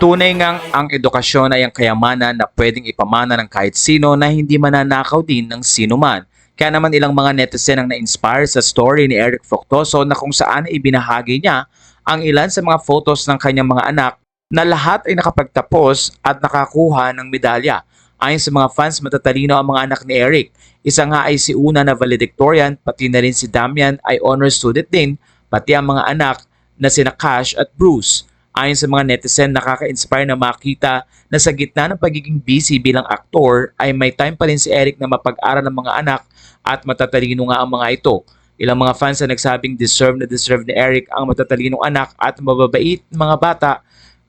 Tunay ngang ang edukasyon ay ang kayamanan na pwedeng ipamana ng kahit sino na hindi mananakaw din ng sino man. Kaya naman ilang mga netizen ang na-inspire sa story ni Eric Fructuoso na kung saan ay ibinahagi niya ang ilan sa mga photos ng kanyang mga anak na lahat ay nakapagtapos at nakakuha ng medalya. Ayon sa mga fans, matatalino ang mga anak ni Eric. Isa nga ay si Una na valedictorian, pati na rin si Damian ay honor student din, pati ang mga anak na sina Cash at Bruce. Ayon sa mga netizen, nakaka-inspire na makita na sa gitna ng pagiging busy bilang aktor ay may time pa rin si Eric na mapag-aral ng mga anak at matatalino nga ang mga ito. Ilang mga fans na nagsabing deserve ni Eric ang matatalinong anak at mababait na mga bata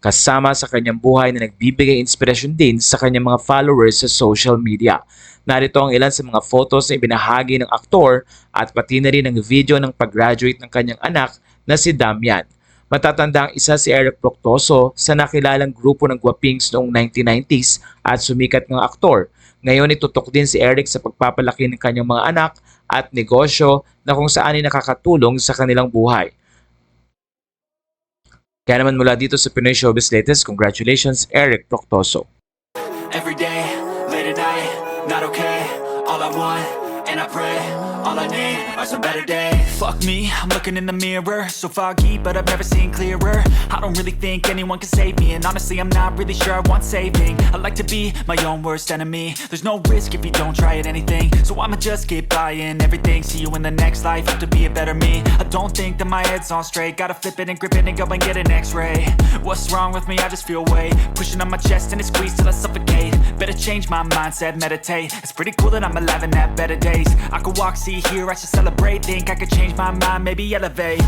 kasama sa kanyang buhay na nagbibigay inspirasyon din sa kanyang mga followers sa social media. Narito ang ilan sa mga photos na ibinahagi ng aktor at pati na rin ang video ng pag-graduate ng kanyang anak na si Damian. Matatanda ang isa si Eric Fructuoso sa nakilalang grupo ng Guapings noong 1990s at sumikat ng aktor. Ngayon itutok din si Eric sa pagpapalaki ng kanyang mga anak at negosyo na kung saan ay nakakatulong sa kanilang buhay. Kaya naman mula dito sa Pinoy Showbiz Latest, congratulations Eric Fructuoso. Every day, late at night, not okay. All I want, and I pray, all I need are some better days. Fuck me, I'm looking in the mirror, so foggy, but I've never seen clearer. I don't really think anyone can save me, and honestly I'm not really sure I want saving. I like to be my own worst enemy. There's no risk if you don't try at anything, so I'ma just keep buying everything. See you in the next life, have to be a better me. I don't think that my head's on straight, gotta flip it and grip it and go and get an x-ray. What's wrong with me? I just feel weight pushing on my chest and it squeezes till I suffocate. Better change my mindset, meditate. It's pretty cool that I'm alive and have better days. I could walk, see, hear, I should celebrate. Think I could change my mind, maybe elevate.